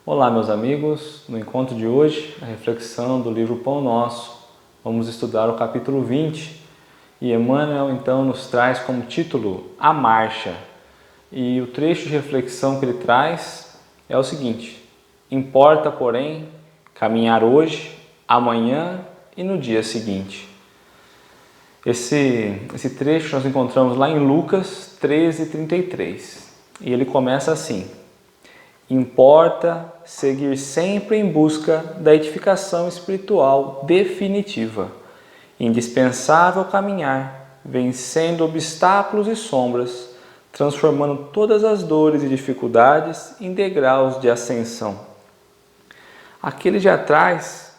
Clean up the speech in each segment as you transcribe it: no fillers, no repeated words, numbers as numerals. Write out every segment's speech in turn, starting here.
Olá, meus amigos. No encontro de hoje, a reflexão do livro Pão Nosso, vamos estudar o capítulo 20 e Emmanuel então nos traz como título A Marcha. E o trecho de reflexão que ele traz é o seguinte: importa, porém, caminhar hoje, amanhã e no dia seguinte. Esse trecho nós encontramos lá em Lucas 13:33 e ele começa assim: importa seguir sempre em busca da edificação espiritual definitiva, indispensável caminhar, vencendo obstáculos e sombras, transformando todas as dores e dificuldades em degraus de ascensão. Aquele de atrás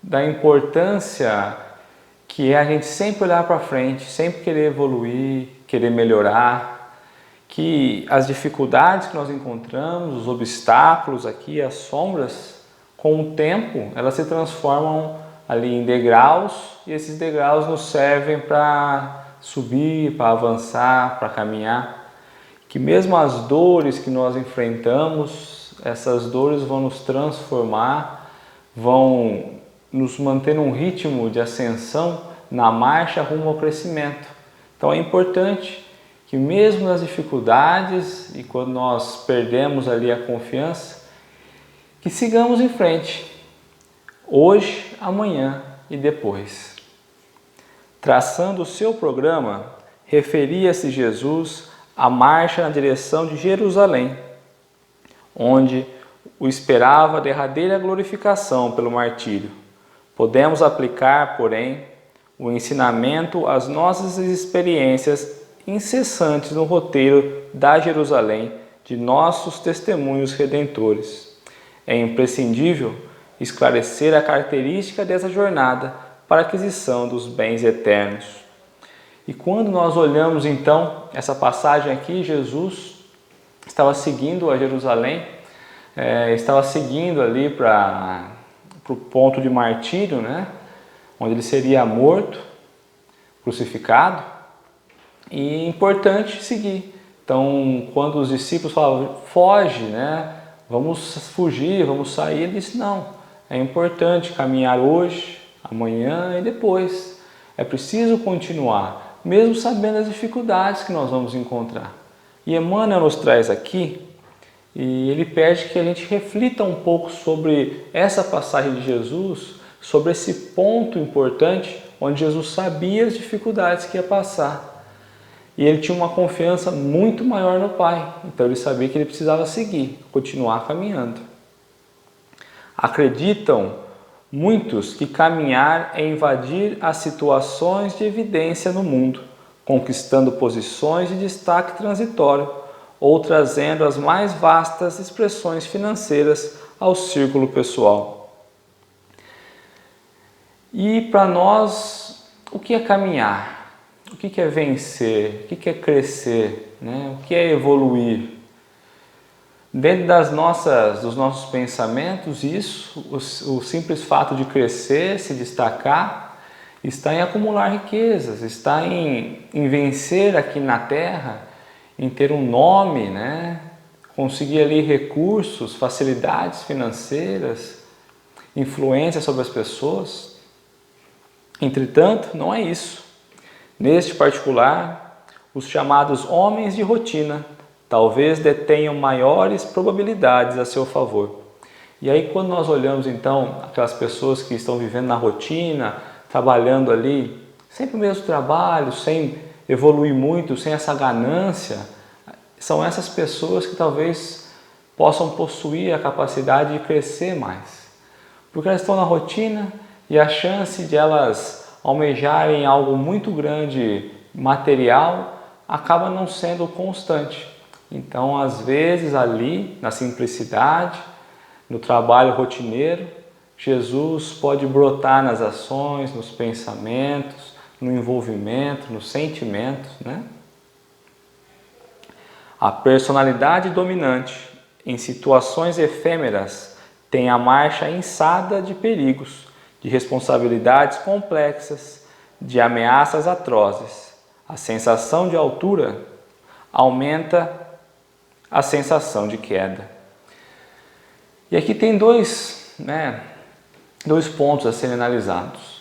da importância que é a gente sempre olhar para frente, sempre querer evoluir, querer melhorar, que as dificuldades que nós encontramos, os obstáculos aqui, as sombras, com o tempo, elas se transformam ali em degraus e esses degraus nos servem para subir, para avançar, para caminhar. Que mesmo as dores que nós enfrentamos, essas dores vão nos transformar, vão nos manter num ritmo de ascensão na marcha rumo ao crescimento. Então é importante que mesmo nas dificuldades e quando nós perdemos ali a confiança, que sigamos em frente, hoje, amanhã e depois. Traçando o seu programa, referia-se Jesus à marcha na direção de Jerusalém, onde o esperava a derradeira glorificação pelo martírio. Podemos aplicar, porém, o ensinamento às nossas experiências incessantes no roteiro da Jerusalém de nossos testemunhos redentores. É imprescindível esclarecer a característica dessa jornada para a aquisição dos bens eternos. E quando nós olhamos então essa passagem aqui, Jesus estava seguindo a Jerusalém, estava seguindo ali para o ponto de martírio, né? Onde ele seria morto, crucificado. E é importante seguir. Então, quando os discípulos falavam, foge, né? Vamos fugir, vamos sair, ele disse, não, é importante caminhar hoje, amanhã e depois. É preciso continuar, mesmo sabendo as dificuldades que nós vamos encontrar. E Emmanuel nos traz aqui, e ele pede que a gente reflita um pouco sobre essa passagem de Jesus, sobre esse ponto importante, onde Jesus sabia as dificuldades que ia passar. E ele tinha uma confiança muito maior no Pai. Então ele sabia que ele precisava seguir, continuar caminhando. Acreditam muitos que caminhar é invadir as situações de evidência no mundo, conquistando posições de destaque transitório ou trazendo as mais vastas expressões financeiras ao círculo pessoal. E para nós, o que é caminhar? O que é vencer? O que é crescer? Né? O que é evoluir? Dentro dos nossos pensamentos, isso, o simples fato de crescer, se destacar, está em acumular riquezas, está em vencer aqui na Terra, em ter um nome, né? Conseguir ali recursos, facilidades financeiras, influência sobre as pessoas. Entretanto, não é isso. Neste particular, os chamados homens de rotina talvez detenham maiores probabilidades a seu favor. E aí quando nós olhamos então aquelas pessoas que estão vivendo na rotina, trabalhando ali, sempre o mesmo trabalho, sem evoluir muito, sem essa ganância, são essas pessoas que talvez possam possuir a capacidade de crescer mais. Porque elas estão na rotina e a chance de elas almejarem algo muito grande, material, acaba não sendo constante. Então, às vezes, ali, na simplicidade, no trabalho rotineiro, Jesus pode brotar nas ações, nos pensamentos, no envolvimento, nos sentimentos, né? A personalidade dominante, em situações efêmeras, tem a marcha inçada de perigos, de responsabilidades complexas, de ameaças atrozes. A sensação de altura aumenta a sensação de queda. E aqui tem dois pontos a serem analisados.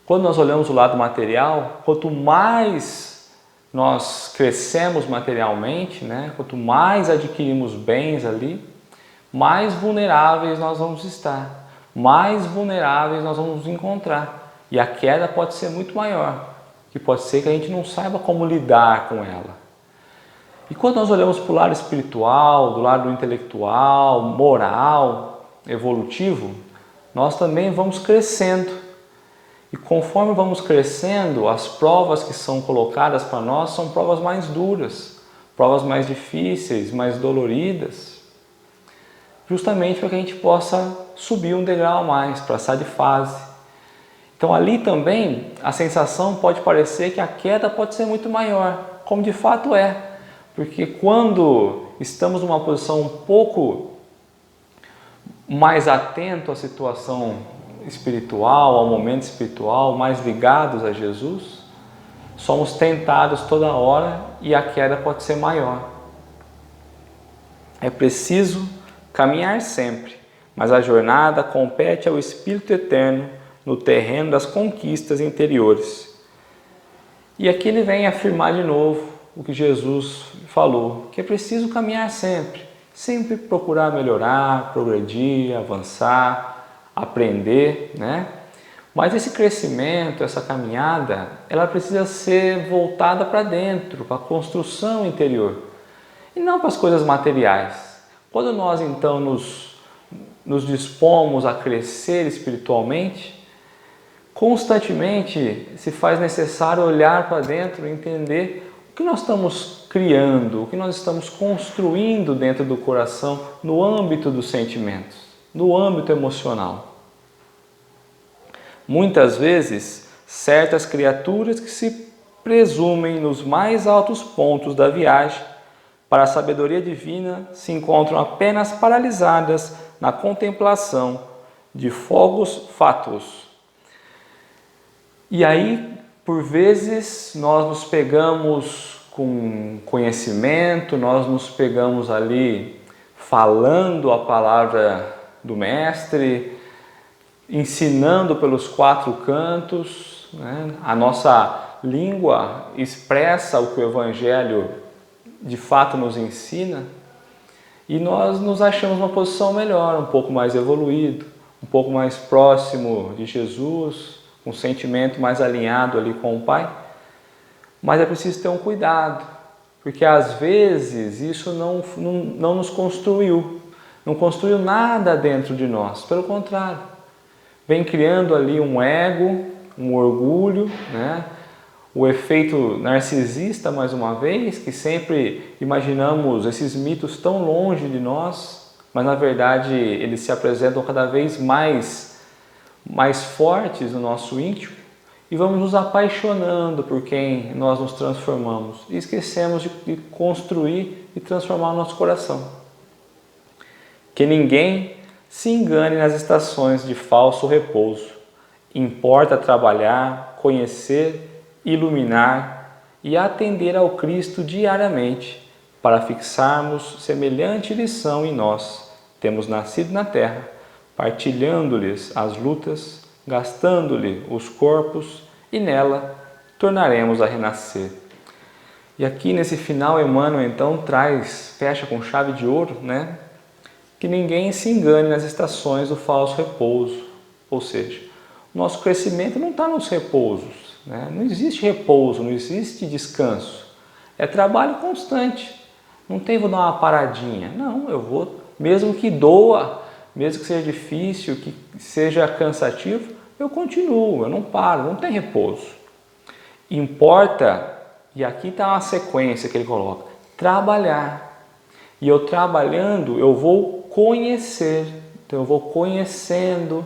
Quando nós olhamos o lado material, quanto mais nós crescemos materialmente, quanto mais adquirimos bens ali, mais vulneráveis nós vamos estar, mais vulneráveis nós vamos nos encontrar. E a queda pode ser muito maior, que pode ser que a gente não saiba como lidar com ela. E quando nós olhamos para o lado espiritual, do lado intelectual, moral, evolutivo, nós também vamos crescendo. E conforme vamos crescendo, as provas que são colocadas para nós são provas mais duras, provas mais difíceis, mais doloridas, justamente para que a gente possa subir um degrau a mais, passar de fase. Então ali também a sensação pode parecer que a queda pode ser muito maior, como de fato é, porque quando estamos numa posição um pouco mais atento à situação espiritual, ao momento espiritual, mais ligados a Jesus, somos tentados toda hora e a queda pode ser maior. É preciso caminhar sempre, mas a jornada compete ao Espírito Eterno no terreno das conquistas interiores. E aqui ele vem afirmar de novo o que Jesus falou, que é preciso caminhar sempre, sempre procurar melhorar, progredir, avançar, aprender, Mas esse crescimento, essa caminhada, ela precisa ser voltada para dentro, para a construção interior, e não para as coisas materiais. Quando nós então nos dispomos a crescer espiritualmente, constantemente se faz necessário olhar para dentro e entender o que nós estamos criando, o que nós estamos construindo dentro do coração, no âmbito dos sentimentos, no âmbito emocional. Muitas vezes, certas criaturas que se presumem nos mais altos pontos da viagem para a sabedoria divina se encontram apenas paralisadas na contemplação de fogos fátuos. E aí, por vezes, nós nos pegamos com conhecimento, nós nos pegamos ali falando a palavra do Mestre, ensinando pelos quatro cantos, A nossa língua expressa o que o Evangelho de fato nos ensina, e nós nos achamos numa posição melhor, um pouco mais evoluído, um pouco mais próximo de Jesus, um sentimento mais alinhado ali com o Pai. Mas é preciso ter um cuidado, porque às vezes isso não nos construiu, não construiu nada dentro de nós, pelo contrário, vem criando ali um ego, um orgulho, O efeito narcisista, mais uma vez, que sempre imaginamos esses mitos tão longe de nós, mas na verdade eles se apresentam cada vez mais fortes no nosso íntimo, e vamos nos apaixonando por quem nós nos transformamos e esquecemos de construir e transformar o nosso coração. Que ninguém se engane nas estações de falso repouso. Importa trabalhar, conhecer, iluminar e atender ao Cristo diariamente, para fixarmos semelhante lição em nós. Temos nascido na terra, partilhando-lhes as lutas, gastando-lhe os corpos, e nela tornaremos a renascer. E aqui nesse final Emmanuel então fecha com chave de ouro, que ninguém se engane nas estações do falso repouso. Ou seja, o nosso crescimento não está nos repousos, Não existe repouso, não existe descanso. É trabalho constante. Não tem vou dar uma paradinha. Não, eu vou, mesmo que doa, mesmo que seja difícil, que seja cansativo, eu continuo, eu não paro, não tem repouso. Importa, e aqui está uma sequência que ele coloca, trabalhar. E eu trabalhando, eu vou conhecer, então eu vou conhecendo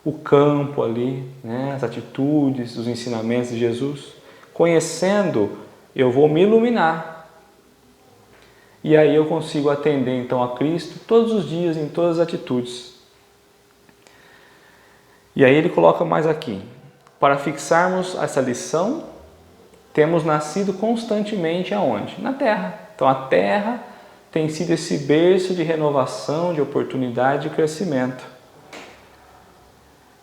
o campo ali, as atitudes, os ensinamentos de Jesus. Conhecendo, eu vou me iluminar. E aí eu consigo atender então a Cristo todos os dias, em todas as atitudes. E aí ele coloca mais aqui, para fixarmos essa lição, temos nascido constantemente aonde? Na Terra. Então a Terra tem sido esse berço de renovação, de oportunidade e crescimento.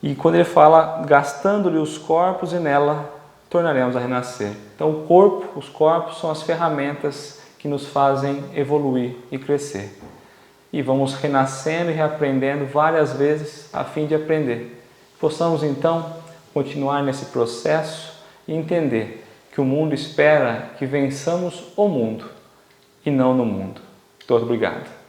E quando ele fala, gastando-lhe os corpos e nela tornaremos a renascer. Então o corpo, os corpos são as ferramentas que nos fazem evoluir e crescer. E vamos renascendo e reaprendendo várias vezes a fim de aprender. Possamos então continuar nesse processo e entender que o mundo espera que vençamos o mundo e não no mundo. Muito obrigado.